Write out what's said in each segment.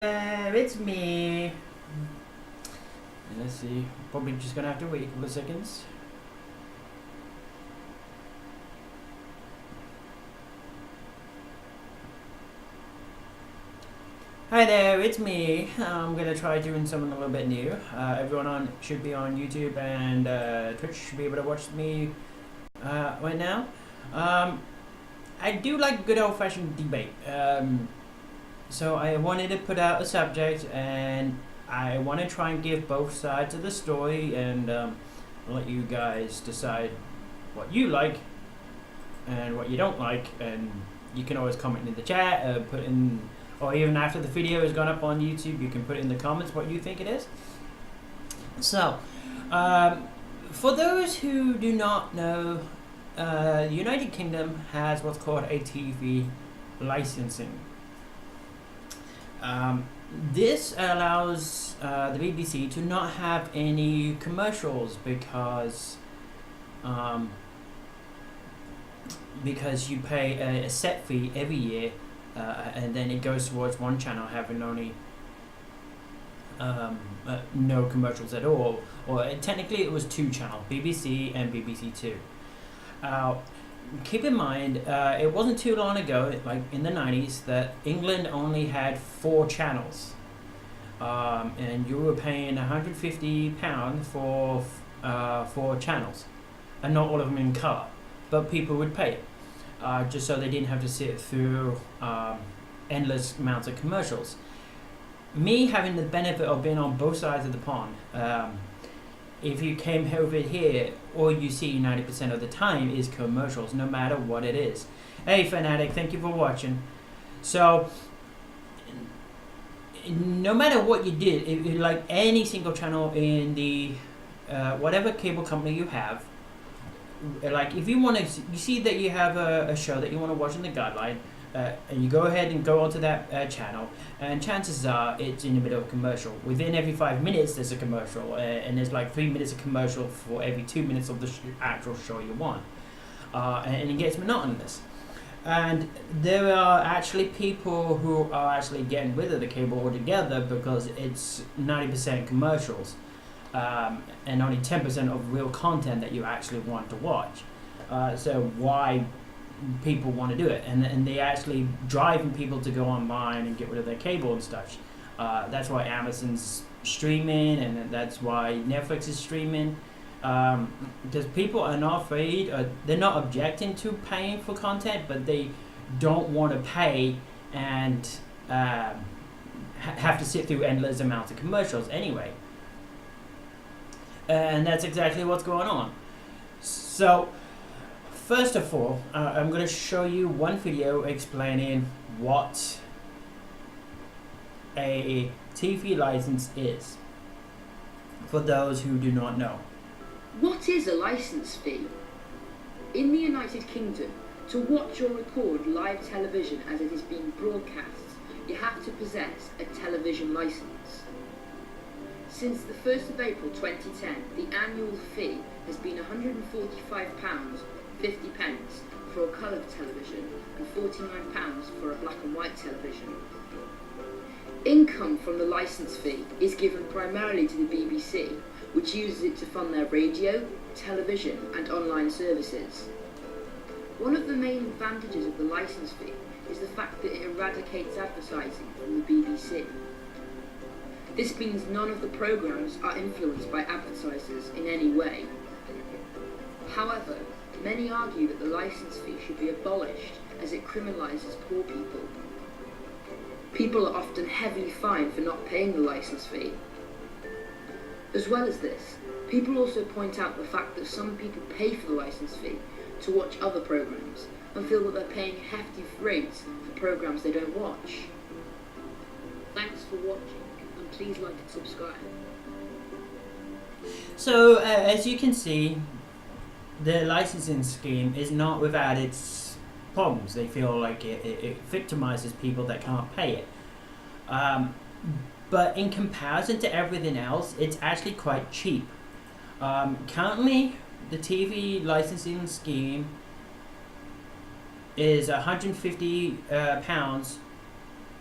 It's me. Let's see. Probably just gonna have to wait a couple of seconds. Hi there, it's me. I'm gonna try doing something a little bit new. Everyone on should be on YouTube and Twitch should be able to watch me right now. I do like good old-fashioned debate. So I wanted to put out a subject, and I want to try and give both sides of the story, and let you guys decide what you like and what you don't like, and you can always comment in the chat, put in, or even after the video has gone up on YouTube, you can put in the comments what you think it is. So, for those who do not know, the United Kingdom has what's called a TV licensing. This allows the BBC to not have any commercials because you pay a set fee every year, and then it goes towards one channel having only no commercials at all. Or technically it was two channels, BBC and BBC Two. Keep in mind, it wasn't too long ago, like in the 90s, that England only had 4 channels. And you were paying £150 for 4 channels. And not all of them in colour. But people would pay it. Just so they didn't have to sit through endless amounts of commercials. Me having the benefit of being on both sides of the pond, if you came over here, all you see 90% of the time is commercials, no matter what it is. Hey Fanatic, thank you for watching. So, no matter what you did, like any single channel in the whatever cable company you have, like if you want to, you see that you have a show that you want to watch in the guideline, and you go ahead and go onto that channel, and chances are it's in the middle of a commercial. Within every 5 minutes there's a commercial, and there's like 3 minutes of commercial for every 2 minutes of the actual show you want, and it gets monotonous. And there are actually people who are actually getting rid of the cable altogether because it's 90% commercials, and only 10% of real content that you actually want to watch. So why people want to do it, and they actually driving people to go online and get rid of their cable and such. That's why Amazon's streaming, and that's why Netflix is streaming, because people are not afraid, they're not objecting to paying for content, but they don't want to pay and have to sit through endless amounts of commercials anyway. And that's exactly what's going on. So first of all, I'm going to show you one video explaining what a TV license is, for those who do not know. What is a license fee? In the United Kingdom, to watch or record live television as it is being broadcast, you have to possess a television license. Since the 1st of April 2010, the annual fee has been £145.50 for a coloured television and £49 for a black and white television. Income from the licence fee is given primarily to the BBC, which uses it to fund their radio, television and online services. One of the main advantages of the licence fee is the fact that it eradicates advertising from the BBC. This means none of the programmes are influenced by advertisers in any way. However, many argue that the licence fee should be abolished as it criminalises poor people. People are often heavily fined for not paying the licence fee. As well as this, people also point out the fact that some people pay for the licence fee to watch other programmes and feel that they're paying hefty rates for programmes they don't watch. Thanks for watching, and please like and subscribe. So, as you can see, the licensing scheme is not without its problems. They feel like it victimizes people that can't pay it. But in comparison to everything else, it's actually quite cheap. Currently, the TV licensing scheme is £150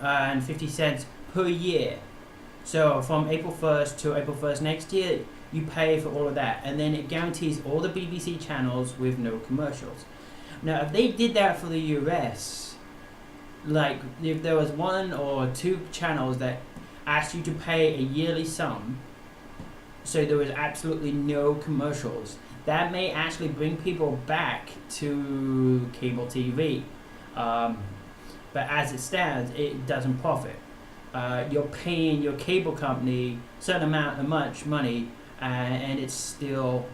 and 50 cents per year. So from April 1st to April 1st next year, you pay for all of that, and then it guarantees all the BBC channels with no commercials. Now, if they did that for the US, like if there was one or two channels that asked you to pay a yearly sum, so there was absolutely no commercials, that may actually bring people back to cable TV. But as it stands, it doesn't profit. You're paying your cable company a certain amount of much money, and it's still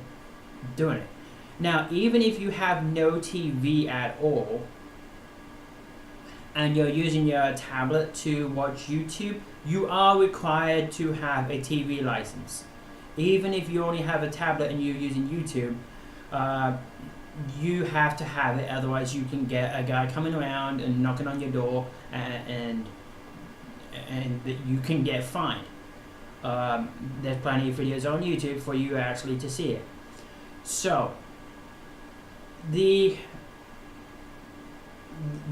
doing it. Now, even if you have no TV at all, and you're using your tablet to watch YouTube, you are required to have a TV license. Even if you only have a tablet and you're using YouTube, you have to have it, otherwise you can get a guy coming around and knocking on your door, and you can get fined. There's plenty of videos on YouTube for you actually to see it. So,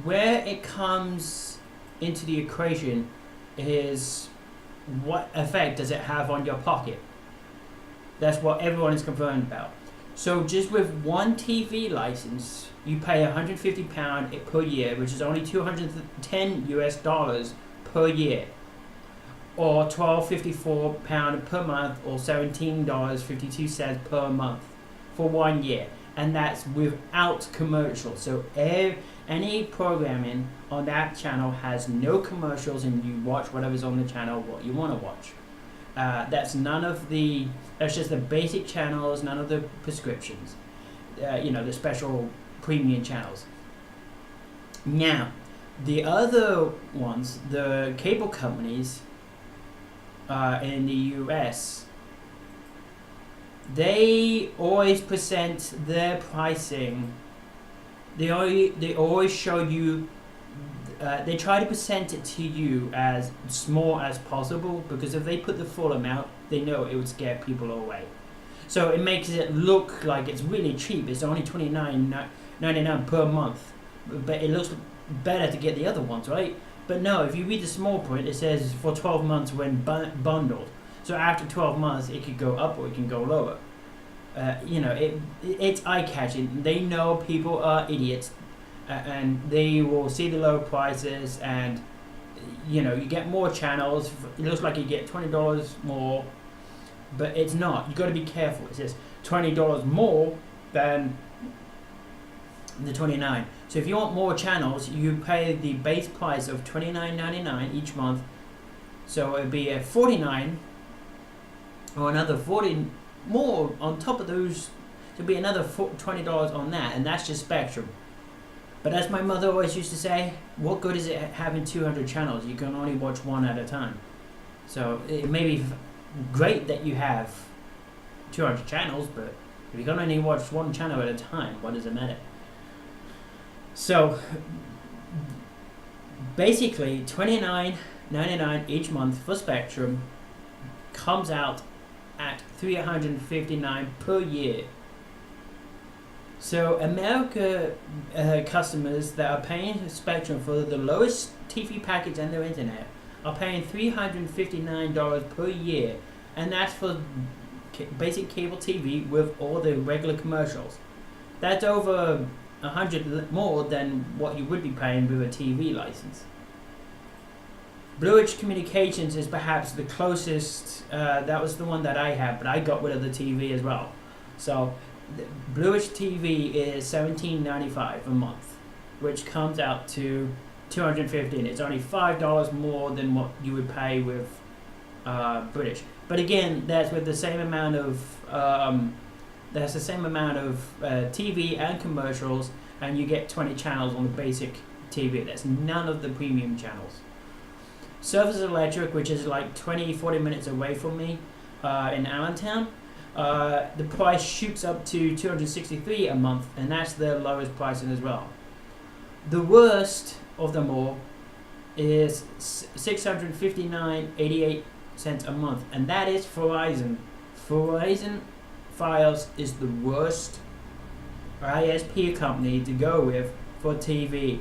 where it comes into the equation is, what effect does it have on your pocket? That's what everyone is concerned about. So just with one TV license, you pay £150 per year, which is only $210 per year, or £12.54 per month, or $17.52 per month for 1 year, and that's without commercials. So any programming on that channel has no commercials, and you watch whatever's on the channel, what you want to watch. That's just the basic channels, none of the prescriptions, the special premium channels. Now, the other ones, the cable companies in the US, they always present their pricing. They always show you. They try to present it to you as small as possible, because if they put the full amount, they know it would scare people away. So it makes it look like it's really cheap. It's only $29.99 per month, but it looks better to get the other ones, right? But no, if you read the small print, it says for 12 months when bundled. So after 12 months, it could go up or it can go lower. It's eye-catching. They know people are idiots. And they will see the low prices, and you get more channels. It looks like you get $20 more, but it's not. You got to be careful. It says $20 more than the $29. So if you want more channels, you pay the base price of $29.99 each month. So it'd be a $49, or another $40 more on top of those. There'd be another $20 on that, and that's just Spectrum. But as my mother always used to say, what good is it having 200 channels? You can only watch one at a time. So it may be great that you have 200 channels, but if you can only watch one channel at a time, what does it matter? So basically, $29.99 each month for Spectrum comes out at $359 per year. So America customers that are paying Spectrum for the lowest TV package and their internet are paying $359 per year, and that's for basic cable TV with all the regular commercials. That's over $100 more than what you would be paying with a TV license. Blue Ridge Communications is perhaps the closest. That was the one that I had, but I got rid of the TV as well. So Blue Ridge TV is $17.95 a month, which comes out to $215. It's only $5 more than what you would pay with British. But again, that's with the same amount of TV and commercials, and you get 20 channels on the basic TV. That's none of the premium channels. Service Electric, which is like 20-40 minutes away from me in Allentown, the price shoots up to $263 a month, and that's their lowest pricing as well. The worst of them all is $659.88 a month, and that is Verizon. Verizon Fios is the worst ISP company to go with for TV,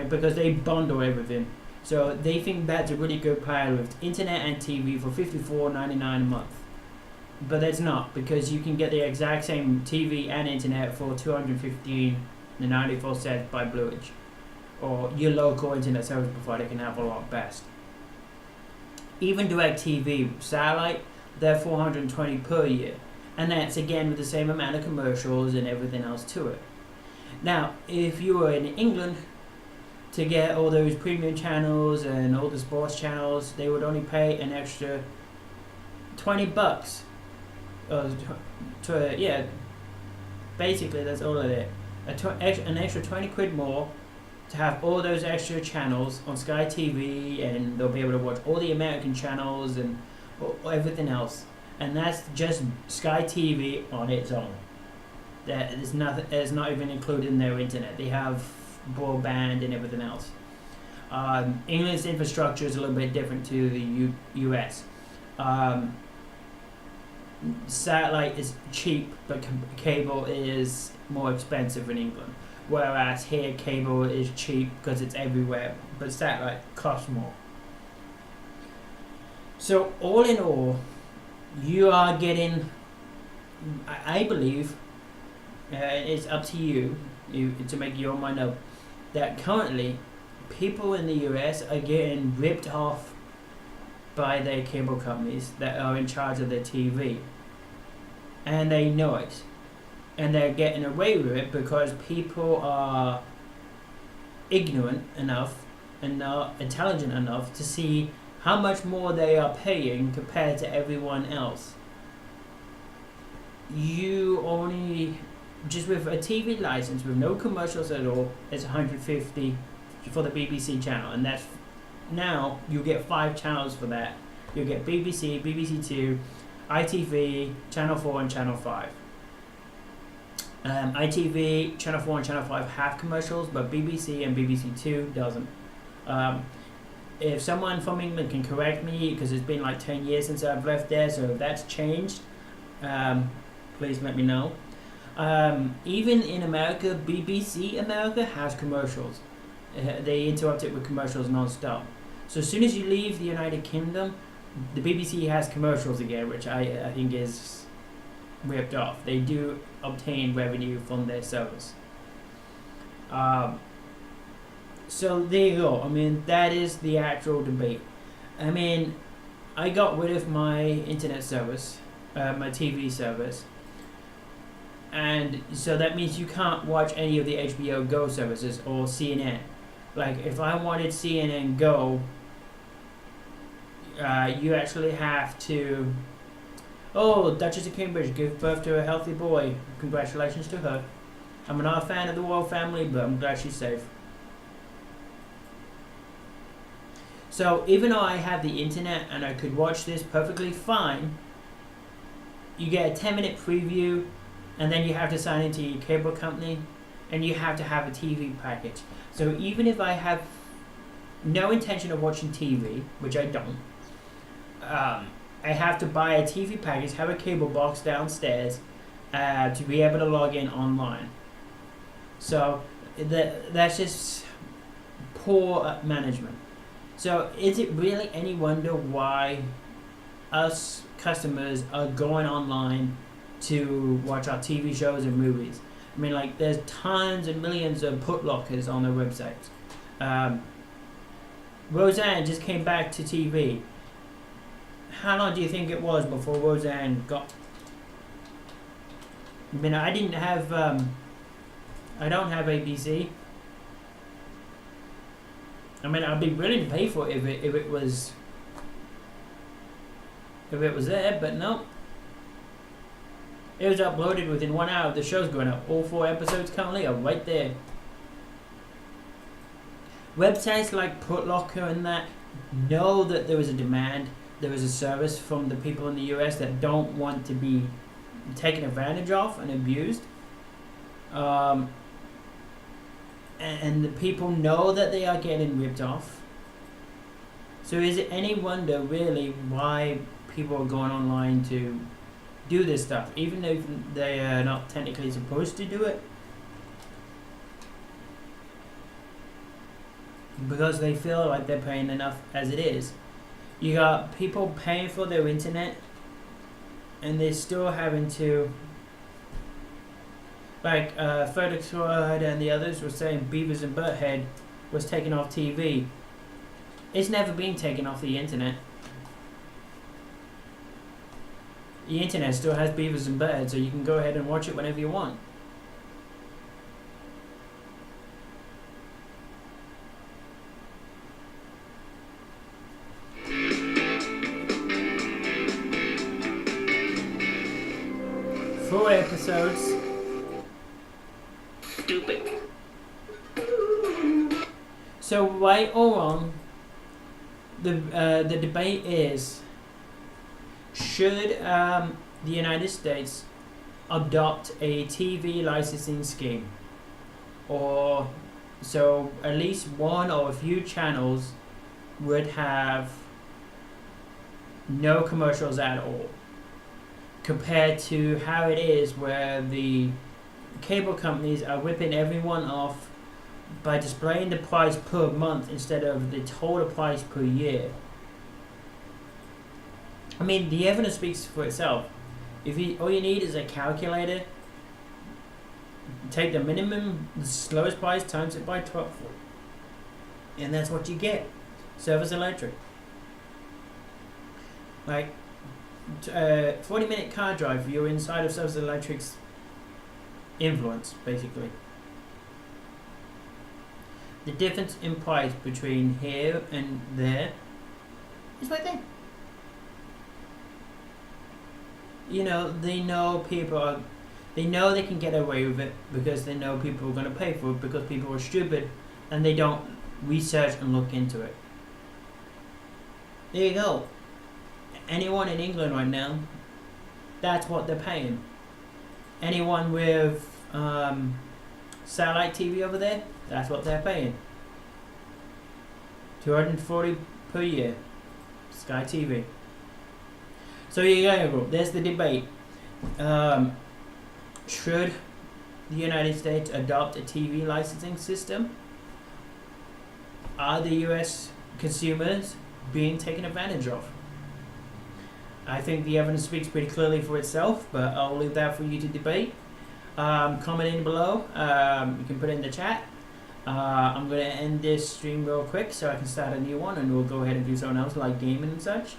because they bundle everything. So they think that's a really good plan with internet and TV for $54.99 a month. But that's not, because you can get the exact same TV and internet for $215.94 by Blue Ridge, or your local internet service provider can have a lot best. Even DirecTV satellite, they're $420 per year, and that's again with the same amount of commercials and everything else to it. Now, if you were in England, to get all those premium channels and all the sports channels, they would only pay an extra $20. Basically that's all of it. An extra 20 quid more to have all those extra channels on Sky TV, and they'll be able to watch all the American channels and everything else. And that's just Sky TV on its own. That is nothing. It's not even included in their internet. They have broadband and everything else. England's infrastructure is a little bit different to the US. Satellite is cheap, but cable is more expensive in England. Whereas here, cable is cheap because it's everywhere, but satellite costs more. So all in all, you are getting, I believe, it's up to you to make your mind up, that currently people in the US are getting ripped off by their cable companies that are in charge of their TV, and they know it, and they're getting away with it because people are ignorant enough and not intelligent enough to see how much more they are paying compared to everyone else. You only, just with a TV license with no commercials at all, it's $150 for the BBC channel, and that's, now you get 5 channels for that. You get BBC, BBC Two, ITV, Channel 4 and Channel 5. ITV, Channel 4 and Channel 5 have commercials, but BBC and BBC Two doesn't. If someone from England can correct me, because it's been like 10 years since I've left there, so if that's changed, please let me know. Even in America, BBC America has commercials. They interrupt it with commercials non-stop. So as soon as you leave the United Kingdom, the BBC has commercials again, which I think is ripped off. They do obtain revenue from their service. So there you go. I mean, that is the actual debate. I mean, I got rid of my internet service, my TV service, and so that means you can't watch any of the HBO Go services or CNN. Like, if I wanted CNN Go, you actually have to... Oh, Duchess of Cambridge gave birth to a healthy boy. Congratulations to her. I'm not a fan of the royal family, but I'm glad she's safe. So even though I have the internet and I could watch this perfectly fine, you get a 10-minute preview, and then you have to sign into your cable company, and you have to have a TV package. So even if I have no intention of watching TV, which I don't, I have to buy a TV package, have a cable box downstairs to be able to log in online. So that's just poor management. So is it really any wonder why us customers are going online to watch our TV shows and movies? I mean, like, there's tons and millions of putlockers on their websites. Roseanne just came back to TV. How long do you think it was before Roseanne got... I mean, I didn't have... I don't have ABC. I mean, I'd be willing to pay for it if it was there, but no. It was uploaded within 1 hour of the show's going up. All 4 episodes currently are right there. Websites like Putlocker and that know that there is a demand, there is a service from the people in the US that don't want to be taken advantage of and abused. And the people know that they are getting ripped off. So is it any wonder really why people are going online to do this stuff, even though they are not technically supposed to do it? because they feel like they're paying enough as it is. You got people paying for their internet, and they're still having to, like Frederick Squad and the others were saying Beavis and Butthead was taken off TV. It's never been taken off the internet. The internet still has Beavis and Butthead, so you can go ahead and watch it whenever you want. Four episodes. Stupid. So right or wrong, the debate is: should the United States adopt a TV licensing scheme, or so at least one or a few channels would have no commercials at all, compared to how it is where the cable companies are ripping everyone off by displaying the price per month instead of the total price per year. I mean, the evidence speaks for itself. All you need is a calculator, take the minimum, the slowest price, times it by 12, and that's what you get. Service Electric. Like, 40-minute car drive, you're inside of Service Electric's influence, basically. The difference in price between here and there is right there. You know, they know they know they can get away with it because they know people are going to pay for it, because people are stupid and they don't research and look into it. There you go. Anyone in England right now, that's what they're paying. Anyone with satellite TV over there, that's what they're paying. $240 per year. Sky TV. So you go. There's the debate. Should the United States adopt a TV licensing system? Are the US consumers being taken advantage of? I think the evidence speaks pretty clearly for itself, but I'll leave that for you to debate. Comment in below. You can put it in the chat. I'm going to end this stream real quick so I can start a new one, and we'll go ahead and do something else like gaming and such.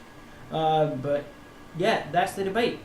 But yeah, that's the debate.